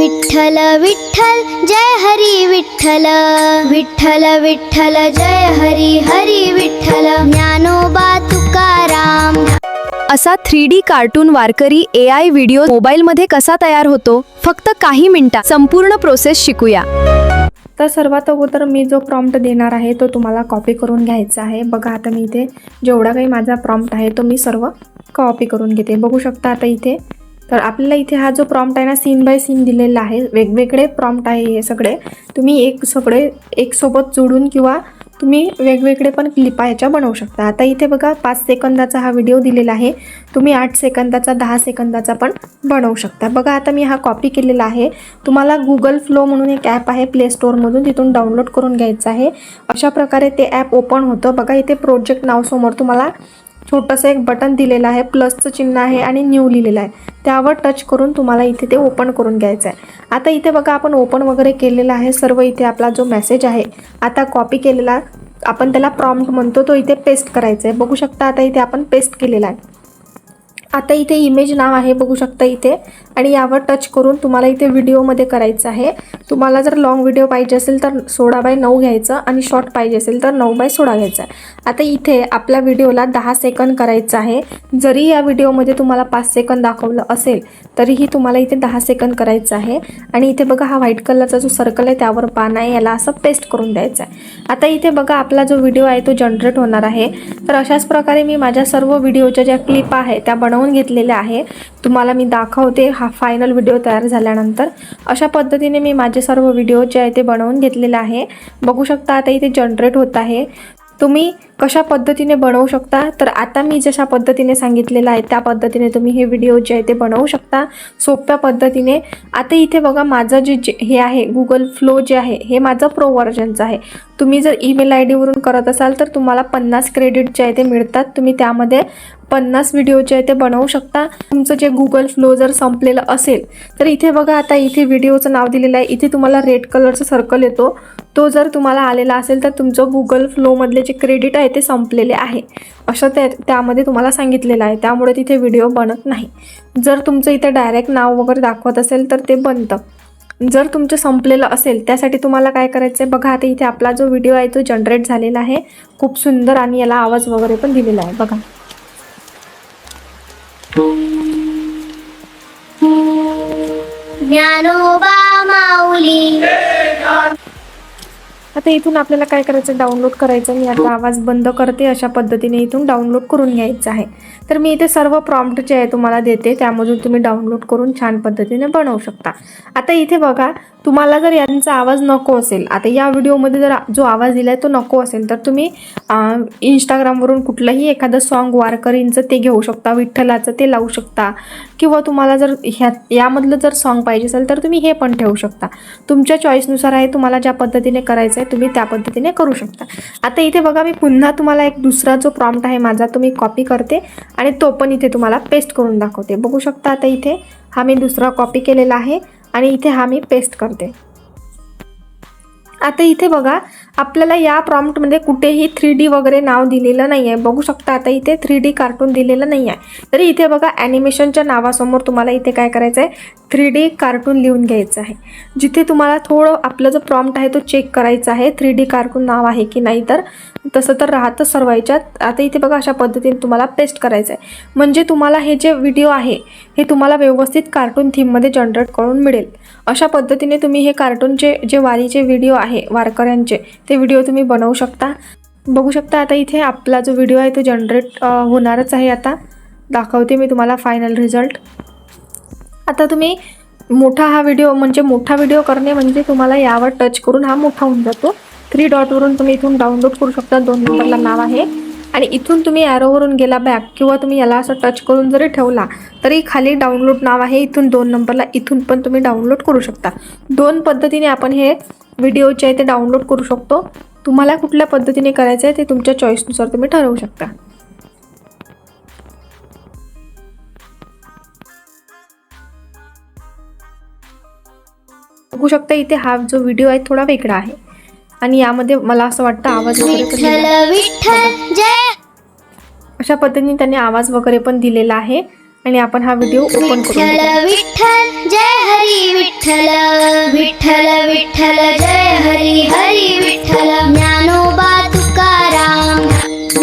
विठ्ठल विठ्ठल जय हरी विठ्ठल, विठ्ठल विठ्ठल जय हरी हरी विठ्ठल, ज्ञानोबा तुकाराम। असा 3D cartoon वारकरी AI video मोबाईलमध्ये कसा तयार होतो, फक्त काही मिनिटात संपूर्ण प्रोसेस शिकूया। तर सर्वात अगोदर मी जो प्रॉम्प्ट देणार आहे तो तुम्हाला कॉपी करून घ्यायचा आहे। बघा आता मी इथे जेवढा काही माझा प्रॉम्प्ट आहे तो मी सर्व कॉपी करून घेते। बघू शकता आता इथे तर आपल्याला इथे हा जो प्रॉम्प्ट आहे ना सीन बाय सीन दिलेला आहे। वेगवेगळे प्रॉम्प्ट आहे हे सगळे, तुम्ही एक सोबत जोडून किंवा तुम्ही वेगवेगळे पण क्लिपा ह्याच्या बनवू शकता। आता इथे बघा 5 सेकंदाचा हा व्हिडिओ दिलेला आहे, तुम्ही 8 सेकंदाचा 10 सेकंदाचा पण बनवू शकता। बघा आता मी हा कॉपी केलेला आहे। तुम्हाला गुगल फ्लो म्हणून एक ॲप आहे प्ले स्टोअरमधून, तिथून डाउनलोड करून घ्यायचं आहे। अशा प्रकारे ते ॲप ओपन होतं। बघा इथे प्रोजेक्ट नाव समोर तुम्हाला छोटंसं एक बटन दिलेलं आहे, प्लसचं चिन्ह आहे आणि न्यू लिहिलेलं आहे, त्यावर टच करून तुम्हाला इथे ते ओपन करून घ्यायचं आहे। आता इथे बघा आपण ओपन वगैरे केलेलं आहे सर्व। इथे आपला जो मेसेज आहे आता कॉपी केलेला, आपण त्याला प्रॉम्प्ट म्हणतो, तो इथे पेस्ट करायचा आहे। बघू शकता आता इथे आपण पेस्ट केलेला आहे। आता इथे इमेज नाव आहे बघू शकता इथे, आणि यावर टच करून तुम्हाला इथे व्हिडिओमध्ये करायचं आहे। तुम्हाला जर लॉंग व्हिडिओ पाहिजे असेल तर 16:9 घ्यायचं आणि शॉर्ट पाहिजे असेल तर 9:16 घ्यायचं आहे। आता इथे आपल्या व्हिडिओला 10 सेकंद करायचं आहे। जरी या व्हिडिओमध्ये तुम्हाला 5 सेकंद दाखवलं असेल तरीही तुम्हाला इथे 10 सेकंद करायचं आहे। आणि इथे बघा हा व्हाईट कलरचा जो सर्कल आहे त्यावर बाण आहे, याला असं पेस्ट करून द्यायचं आहे। आता इथे बघा आपला जो व्हिडिओ आहे तो जनरेट होणार आहे। तर अशाच प्रकारे मी माझ्या सर्व व्हिडिओच्या ज्या क्लिप आहे त्या बनवून घेतलेल्या आहे, तुम्हाला मी दाखवते हा फायनल व्हिडिओ तयार झाल्यानंतर। अशा पद्धतीने मी माझे सर्व व्हिडिओ जे आहे ते बनवून घेतलेले आहे। बघू शकता आता इथे जनरेट होत आहे। तुम्ही कशा पद्धतीने बनवू शकता, तर आता मी जशा पद्धतीने सांगितलेलं आहे त्या पद्धतीने तुम्ही हे व्हिडिओ जे आहे ते बनवू शकता सोप्या पद्धतीने। आता इथे बघा माझं जे हे आहे गुगल फ्लो जे आहे हे माझं प्रो व्हर्जनचं आहे। तुम्ही जर ईमेल ID वरून करत असाल तर तुम्हाला 50 क्रेडिट जे आहे ते मिळतात। तुम्ही त्यामध्ये 50 व्हिडिओ जे आहे ते बनवू शकता। तुमचं जे गुगल फ्लो जर संपलेलं असेल तर इथे बघा आता इथे व्हिडिओचं नाव दिलेलं आहे, इथे तुम्हाला रेड कलरचा सर्कल येतो, तो जर तुम्हाला आलेला असेल तर तुमचं गुगल फ्लोमधले जे क्रेडिट आहे ते संपलेले आहे असं त्यामध्ये तुम्हाला सांगितलेलं आहे, त्यामुळे तिथे व्हिडिओ बनत नाही। जर तुमचं इथे डायरेक्ट नाव वगैरे दाखवत असेल तर ते बनतं। जर तुमचं संपलेलं असेल त्यासाठी तुम्हाला काय करायचं आहे, बघा आता इथे आपला जो व्हिडिओ आहे तो जनरेट झालेला आहे, खूप सुंदर, आणि याला आवाज वगैरे पण दिलेला आहे बघा। ज्ञानोबा माऊली। आता इथून आपल्याला काय करायचं, डाउनलोड करायचं। मी आता आवाज बंद करते, अशा पद्धतीने इथून डाउनलोड करून घ्यायचं आहे। तर मी इथे सर्व प्रॉम्प्ट जे आहे तुम्हाला देते, त्यामधून तुम्ही डाउनलोड करून छान पद्धतीने बनवू शकता। आता इथे बघा तुम्हाला जर यांचा आवाज नको असेल, आता या व्हिडिओमध्ये जर जो आवाज दिला आहे तो नको असेल तर तुम्ही इंस्टाग्रामवरून कुठलंही एखादं सॉन्ग वारकरींचं ते घेऊ शकता, विठ्ठलाचं ते लावू शकता, किंवा तुम्हाला जर यामधलं जर सॉन्ग पाहिजे असेल तर तुम्ही हे पण ठेवू शकता। तुमच्या चॉईसनुसार आहे, तुम्हाला ज्या पद्धतीने करायचं आहे तुम्ही त्या पद्धतीने करू शकता। आता इथे बघा मी पुन्हा तुम्हाला एक दुसरा जो प्रॉम्प्ट आहे माझा तो मी कॉपी करते आणि तो पण इथे तुम्हाला पेस्ट करून दाखवते। बघू शकता आता इथे हा मी दुसरा कॉपी केलेला आहे आणि इथे हा मी पेस्ट करते। आता इथे बघा आपल्याला या प्रॉम्प्टमध्ये कुठेही 3D वगैरे नाव दिलेलं नाही आहे। बघू शकता आता इथे 3D कार्टून दिलेलं नाही आहे, तरी इथे बघा ॲनिमेशनच्या नावासमोर तुम्हाला इथे काय करायचं आहे, 3D कार्टून लिहून घ्यायचं आहे। जिथे तुम्हाला थोडं आपलं जो प्रॉम्प्ट आहे तो चेक करायचा आहे 3D कार्टून नाव आहे की नाही, तर तसं तर राहतं सर्व ह्याच्यात। आता इथे बघा अशा पद्धतीने तुम्हाला पेस्ट करायचं आहे, म्हणजे तुम्हाला हे जे व्हिडिओ आहे हे तुम्हाला व्यवस्थित कार्टून थीममध्ये जनरेट करून मिळेल। अशा पद्धतीने तुम्ही हे कार्टूनचे जे वारीचे व्हिडिओ आहे वारकऱ्यांचे ते व्हिडिओ तुम्ही बनवू शकता। बघू शकता आता इथे आपला जो व्हिडिओ आहे तो जनरेट होणारच आहे। आता दाखवते मी तुम्हाला फायनल रिझल्ट। आता तुम्ही मोठा हा व्हिडिओ मोठा व्हिडिओ करणे म्हणजे तुम्हाला यावर टच करून हा मोठा होऊन जातो। 3 डॉटवरून तुम्ही इथून डाउनलोड करू शकता, 2 नंबरला नाव आहे, आणि इथून तुम्ही ॲरोवरून गेला बॅक किंवा तुम्ही याला असं टच करून जरी ठेवला तरी खाली डाउनलोड नाव आहे, इथून 2 नंबरला, इथून पण तुम्ही डाउनलोड करू शकता। 2 पद्धतीने आपण हे व्हिडिओ जे आहे ते डाउनलोड करू शकतो। तुम्हाला कुठल्या पद्धतीने करायचं आहे ते तुमच्या चॉईसनुसार तुम्ही ठरवू शकता। बघू शकता इथे हा जो व्हिडिओ आहे थोडा वेगळा आहे आणि यामध्ये मला असं वाटतं आवाज वगैरे पण विठ्ठल विठ्ठल जय। अशा पद्धतीने त्यांनी आवाज वगैरे पण दिलेला आहे आणि आपण हा व्हिडिओ ओपन करून विठ्ठल घेऊ. विठ्ठल जय हरी विठ्ठल विठ्ठल विठ्ठल जय हरी हरी विठ्ठल ज्ञानोबा तुकाराम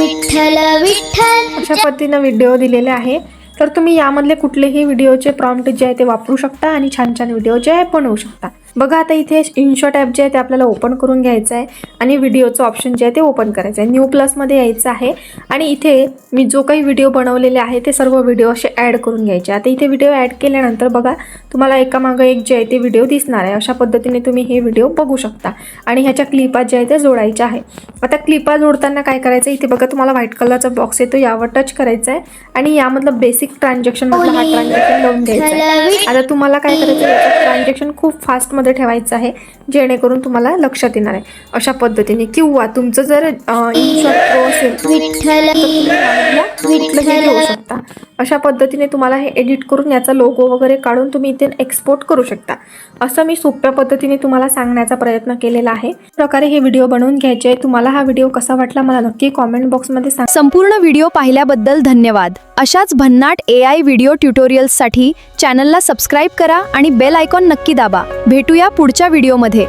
विठ्ठल विठ्ठल अशा पद्धतीनं व्हिडिओ दिलेले आहे. तर तुम्ही यामधले कुठलेही व्हिडिओचे प्रॉम्प्ट जे आहे ते वापरू शकता आणि छान छान व्हिडिओ जे आहे बनवू शकता. बघा आता इथे इनशॉट ॲप जे आहे ते आपल्याला ओपन करून घ्यायचं आहे आणि व्हिडिओचं ऑप्शन जे आहे ते ओपन करायचं आहे. न्यू प्लसमध्ये यायचं आहे आणि इथे मी जो काही व्हिडिओ बनवलेले आहे ते सर्व व्हिडिओ असे ॲड करून घ्यायचे. आता इथे व्हिडिओ ॲड केल्यानंतर बघा तुम्हाला एकामागं एक जे आहे ते व्हिडिओ दिसणार आहे. अशा पद्धतीने तुम्ही हे व्हिडिओ बघू शकता आणि ह्याच्या क्लिपा जे आहे ते जोडायच्या आहे. आता क्लिपा जोडताना काय करायचं, इथे बघा तुम्हाला व्हाईट कलरचा बॉक्स येतो, यावर टच करायचं आहे आणि यामधलं बेसिक ट्रान्झॅक्शन मधला हा ट्रान्झॅक्शन लावून द्यायचा आहे. आता तुम्हाला काय करायचं, याचं ट्रान्झॅक्शन खूप फास्टमध्ये ठेवायचं आहे जेणेकरून तुम्हाला लक्षात येणार आहे. अशा पद्धतीने किंवा तुमचं जर इनशॉट प्रो असेल विठ्ठल कुठलंही घेऊ शकता. अशा पद्धतीने तुम्हाला हे एडिट करून याचा लोगो वगैरे काढून तुम्ही इथे एक्सपोर्ट करू शकता. असं मी सोप्या पद्धतीने तुम्हाला सांगण्याचा प्रयत्न केलेला आहे. प्रकारे हे व्हिडिओ बनवून घ्यायचे आहे. तुम्हाला हा व्हिडिओ कसा वाटला मला नक्की कॉमेंट बॉक्समध्ये सांगा. संपूर्ण व्हिडिओ पाहिल्याबद्दल धन्यवाद. अशाच भन्नाट AI व्हिडिओ ट्युटोरियल्ससाठी चॅनलला सबस्क्राईब करा आणि बेल आयकॉन नक्की दाबा. भेटूया पुढच्या व्हिडिओमध्ये.